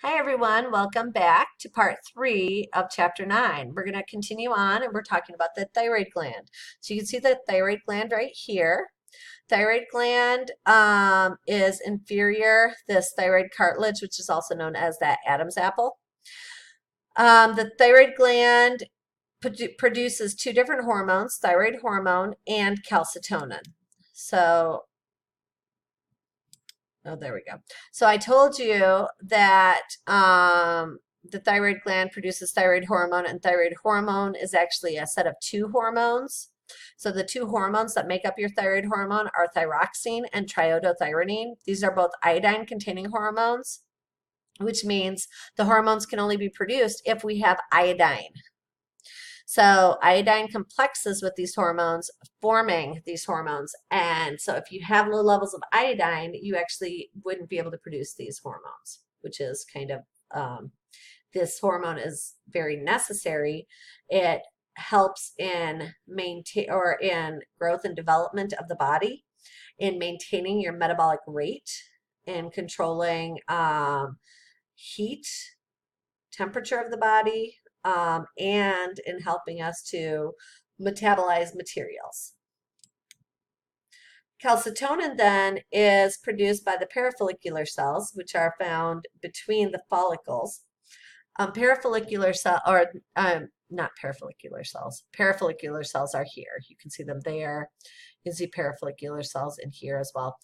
Hi everyone, welcome back to part 3 of chapter 9. We're going to continue on and we're talking about the thyroid gland. So you can see the thyroid gland right here. Thyroid gland is inferior, this thyroid cartilage, which is also known as that Adam's apple. The thyroid gland produces two different hormones, thyroid hormone and calcitonin. Oh, there we go. So I told you that the thyroid gland produces thyroid hormone, and thyroid hormone is actually a set of two hormones. So the two hormones that make up your thyroid hormone are thyroxine and triiodothyronine. These are both iodine-containing hormones, which means the hormones can only be produced if we have iodine. So iodine complexes with these hormones, forming these hormones. And so if you have low levels of iodine, you actually wouldn't be able to produce these hormones, which is kind of, this hormone is very necessary. It helps in in growth and development of the body, in maintaining your metabolic rate, in controlling heat, temperature of the body, and in helping us to metabolize materials. Calcitonin then is produced by the parafollicular cells, which are found between the follicles. Parafollicular cell, or not parafollicular cells. Parafollicular cells are here. You can see them there. You can see parafollicular cells in here as well.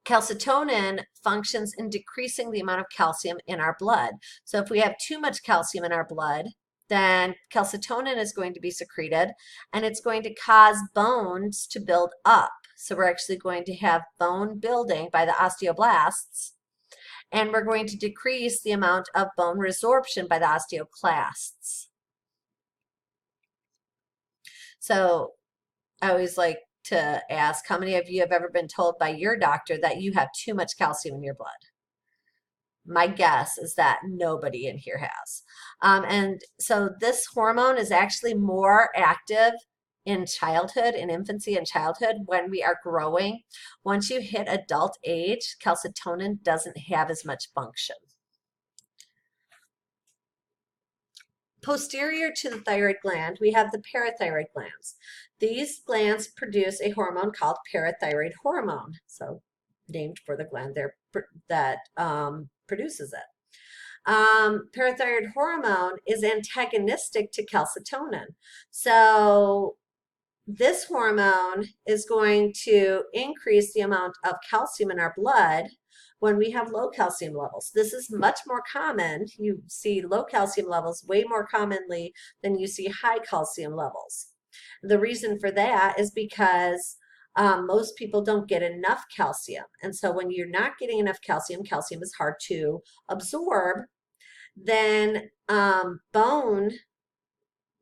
Calcitonin functions in decreasing the amount of calcium in our blood. So if we have too much calcium in our blood, then calcitonin is going to be secreted and it's going to cause bones to build up. So we're actually going to have bone building by the osteoblasts, and we're going to decrease the amount of bone resorption by the osteoclasts. So I always like to ask, how many of you have ever been told by your doctor that you have too much calcium in your blood? My guess is that nobody in here has. And so this hormone is actually more active in childhood, in infancy and childhood, when we are growing. Once you hit adult age, calcitonin doesn't have as much function. Posterior to the thyroid gland, we have the parathyroid glands. These glands produce a hormone called parathyroid hormone, so named for the gland there that produces it. Parathyroid hormone is antagonistic to calcitonin. So this hormone is going to increase the amount of calcium in our blood when we have low calcium levels. This is much more common. You see low calcium levels way more commonly than you see high calcium levels. The reason for that is because most people don't get enough calcium. And so when you're not getting enough calcium, calcium is hard to absorb, then bone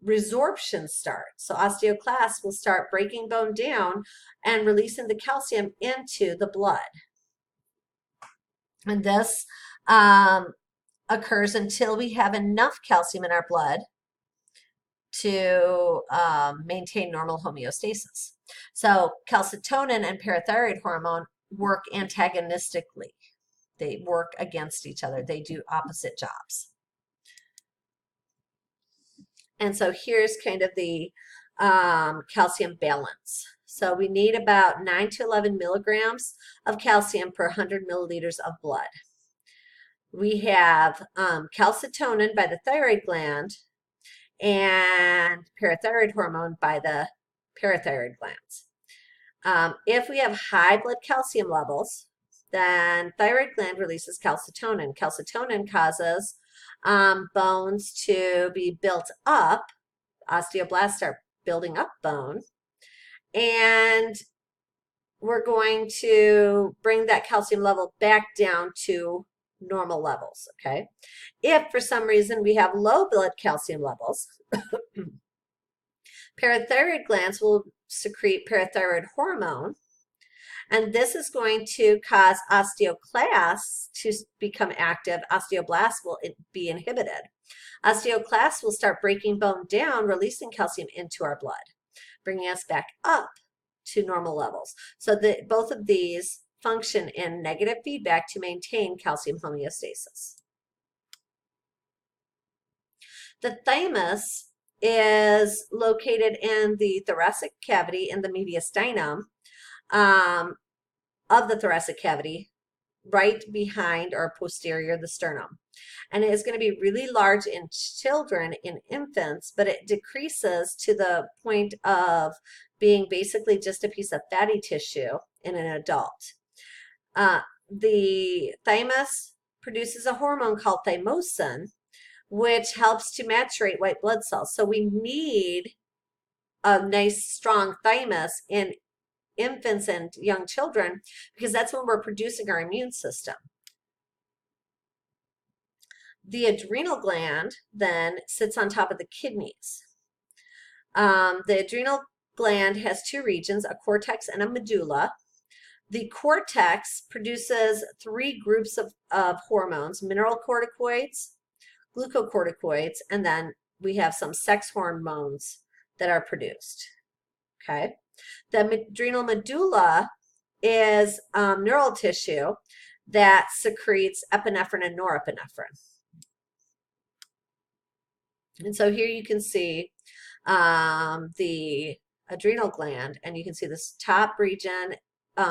resorption starts. So osteoclasts will start breaking bone down and releasing the calcium into the blood. And this occurs until we have enough calcium in our blood to maintain normal homeostasis. So calcitonin and parathyroid hormone work antagonistically. They work against each other. They do opposite jobs. And so here's kind of the calcium balance. So we need about 9 to 11 milligrams of calcium per 100 milliliters of blood. We have calcitonin by the thyroid gland and parathyroid hormone by the parathyroid glands. If we have high blood calcium levels, then thyroid gland releases calcitonin. Calcitonin causes bones to be built up. Osteoblasts start building up bone, and we're going to bring that calcium level back down to normal levels, okay? If for some reason we have low blood calcium levels, parathyroid glands will secrete parathyroid hormone, and this is going to cause osteoclasts to become active. Osteoblasts will be inhibited. Osteoclasts will start breaking bone down, releasing calcium into our blood, bringing us back up to normal levels. So both of these function in negative feedback to maintain calcium homeostasis. The thymus is located in the thoracic cavity in the mediastinum of the thoracic cavity, right behind or posterior the sternum. And it is going to be really large in children, in infants, but it decreases to the point of being basically just a piece of fatty tissue in an adult. The thymus produces a hormone called thymosin, which helps to maturate white blood cells. So we need a nice strong thymus in infants and young children because that's when we're producing our immune system. The adrenal gland then sits on top of the kidneys. The adrenal gland has two regions, a cortex and a medulla. The cortex produces three groups of hormones: mineralocorticoids, glucocorticoids, and then we have some sex hormones that are produced. Okay. The adrenal medulla is neural tissue that secretes epinephrine and norepinephrine. And so here you can see the adrenal gland, and you can see this top region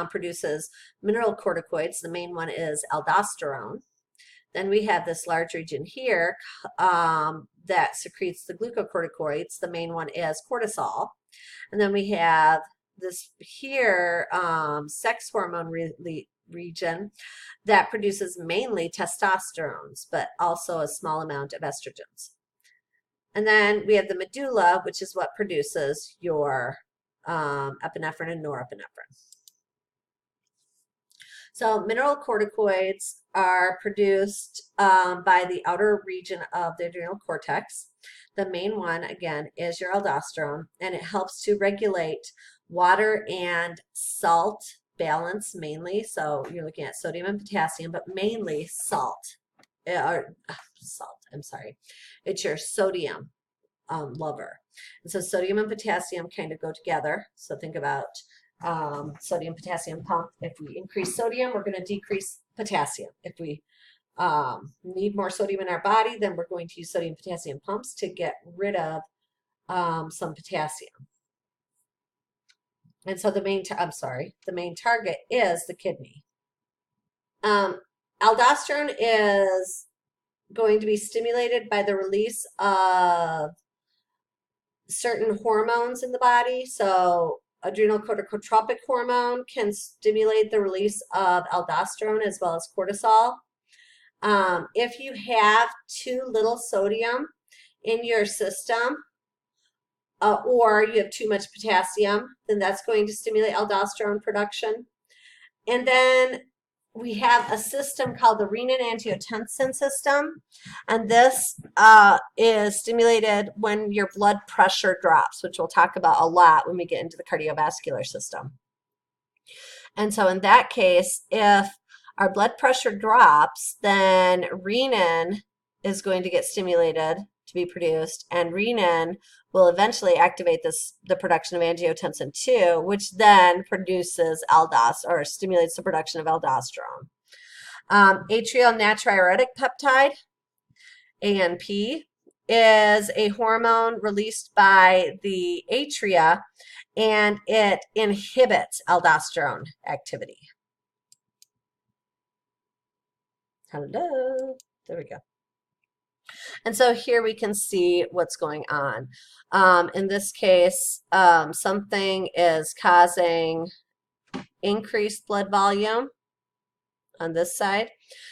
produces mineralocorticoids. The main one is aldosterone. Then we have this large region here that secretes the glucocorticoids. The main one is cortisol. And then we have this here sex hormone region that produces mainly testosterones, but also a small amount of estrogens. And then we have the medulla, which is what produces your epinephrine and norepinephrine. So mineralocorticoids are produced by the outer region of the adrenal cortex. The main one, again, is your aldosterone, and it helps to regulate water and salt balance mainly. So you're looking at sodium and potassium, but mainly salt. It's your sodium lover. And so sodium and potassium kind of go together. So think about sodium potassium pump. If we increase sodium, we're going to decrease potassium. If we need more sodium in our body, then we're going to use sodium potassium pumps to get rid of some potassium. And so the main target is the kidney. Aldosterone is going to be stimulated by the release of certain hormones in the body. So adrenal corticotropic hormone can stimulate the release of aldosterone as well as cortisol. If you have too little sodium in your system, or you have too much potassium, then that's going to stimulate aldosterone production. And then we have a system called the Renin-Angiotensin system, and this is stimulated when your blood pressure drops, which we'll talk about a lot when we get into the cardiovascular system. And so in that case, if our blood pressure drops, then renin is going to get stimulated to be produced, and renin will eventually activate the production of angiotensin 2, which then produces or stimulates the production of aldosterone. Atrial natriuretic peptide, A&P, is a hormone released by the atria, and it inhibits aldosterone activity. Hello, there we go. And so here we can see what's going on. In this case, something is causing increased blood volume on this side.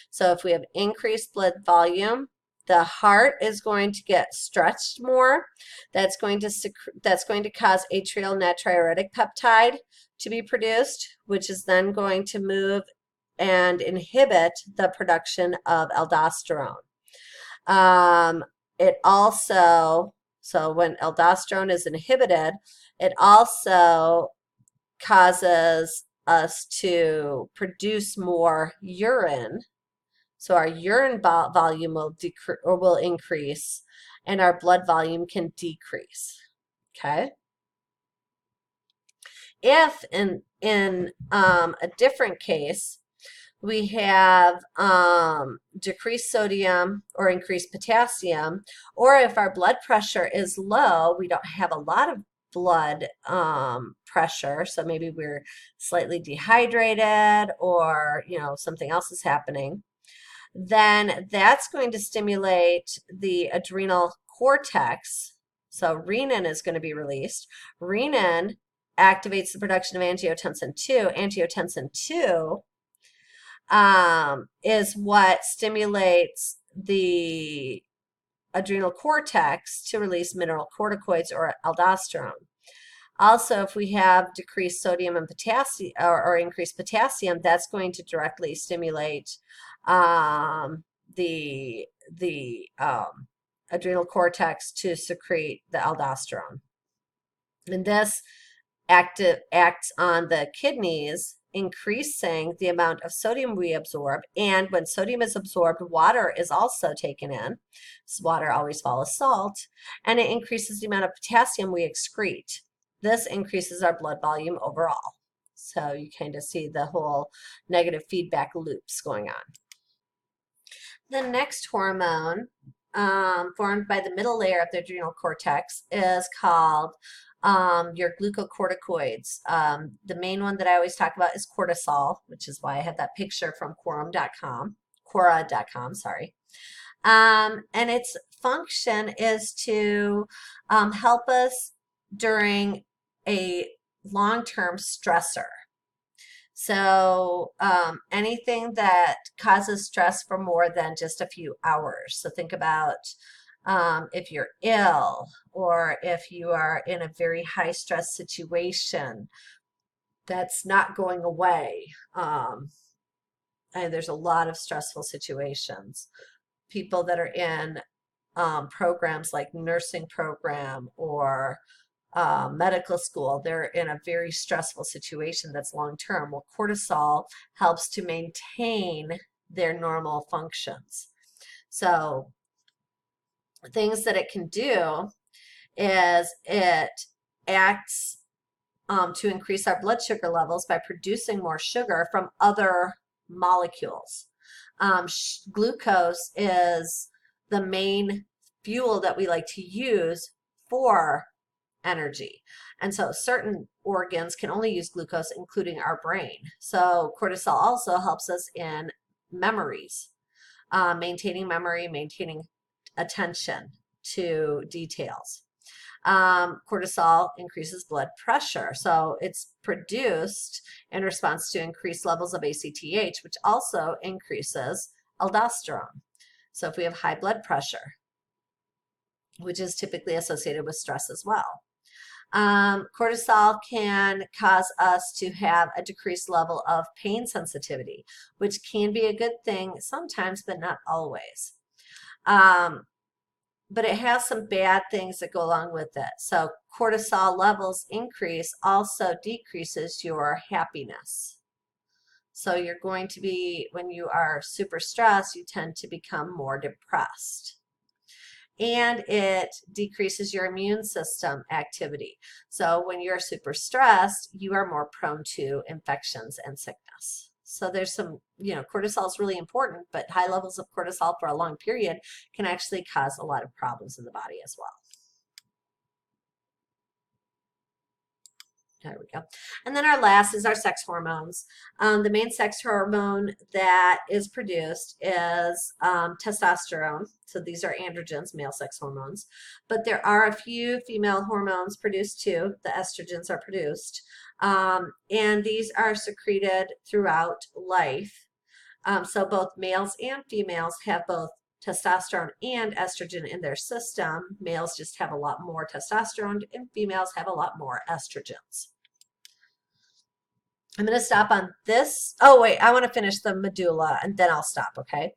So if we have increased blood volume, the heart is going to get stretched more. That's going to cause atrial natriuretic peptide to be produced, which is then going to move and inhibit the production of aldosterone. It also, so when aldosterone is inhibited, it also causes us to produce more urine. So our urine volume will increase, and our blood volume can decrease. Okay. If in a different case, we have decreased sodium or increased potassium, or if our blood pressure is low, we don't have a lot of blood pressure, so maybe we're slightly dehydrated or something else is happening, then that's going to stimulate the adrenal cortex. So renin is going to be released. Renin activates the production of angiotensin 2. Angiotensin 2 is what stimulates the adrenal cortex to release mineralocorticoids or aldosterone. Also, if we have decreased sodium and potassium or increased potassium, that's going to directly stimulate the adrenal cortex to secrete the aldosterone. And this acts on the kidneys, increasing the amount of sodium we absorb. And when sodium is absorbed, water is also taken in. So water always follows salt, and it increases the amount of potassium we excrete. This increases our blood volume overall. So you kind of see the whole negative feedback loops going on. The next hormone formed by the middle layer of the adrenal cortex is called your glucocorticoids. The main one that I always talk about is cortisol, which is why I have that picture from Quora.com, sorry. And its function is to help us during a long-term stressor. So anything that causes stress for more than just a few hours. So think about if you're ill or if you are in a very high stress situation that's not going away. And there's a lot of stressful situations. People that are in programs like nursing program or medical school, they're in a very stressful situation that's long term. Well, cortisol helps to maintain their normal functions. So things that it can do is it acts to increase our blood sugar levels by producing more sugar from other molecules. Glucose is the main fuel that we like to use for energy. And so certain organs can only use glucose, including our brain. So cortisol also helps us in memories, maintaining memory, maintaining attention to details. Cortisol increases blood pressure. So it's produced in response to increased levels of ACTH, which also increases aldosterone. So if we have high blood pressure, which is typically associated with stress as well. Cortisol can cause us to have a decreased level of pain sensitivity, which can be a good thing sometimes, but not always. But it has some bad things that go along with it. So cortisol levels increase also decreases your happiness. So you're going to be, when you are super stressed, you tend to become more depressed. And it decreases your immune system activity. So when you're super stressed, you are more prone to infections and sickness. So there's some, cortisol is really important, but high levels of cortisol for a long period can actually cause a lot of problems in the body as well. There we go. And then our last is our sex hormones. The main sex hormone that is produced is testosterone. So these are androgens, male sex hormones. But there are a few female hormones produced too. The estrogens are produced. And these are secreted throughout life. So both males and females have both testosterone and estrogen in their system. Males just have a lot more testosterone and females have a lot more estrogens. I'm going to stop on this. Oh, wait, I want to finish the medulla and then I'll stop, okay?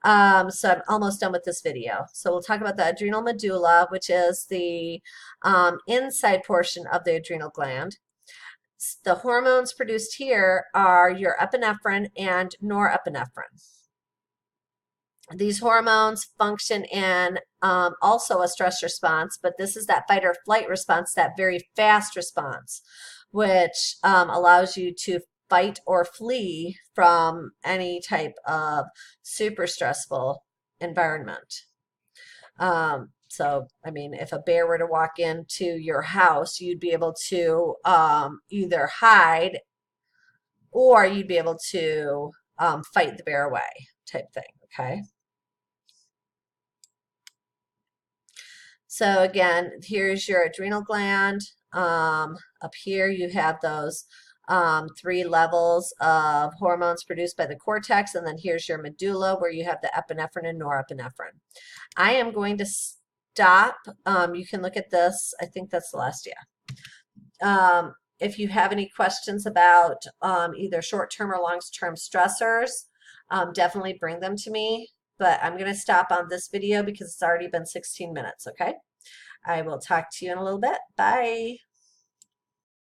So I'm almost done with this video. So we'll talk about the adrenal medulla, which is the inside portion of the adrenal gland. The hormones produced here are your epinephrine and norepinephrine. These hormones function in also a stress response, but this is that fight or flight response, that very fast response. which allows you to fight or flee from any type of super stressful environment. So, I mean, if a bear were to walk into your house, you'd be able to either hide or you'd be able to fight the bear away type thing, okay? So again, here's your adrenal gland. Up here you have those 3 levels of hormones produced by the cortex, and then here's your medulla where you have the epinephrine and norepinephrine. I am going to stop. You can look at this. I think that's the last, yeah. If you have any questions about either short-term or long-term stressors, definitely bring them to me. But I'm going to stop on this video because it's already been 16 minutes, okay? I will talk to you in a little bit. Bye.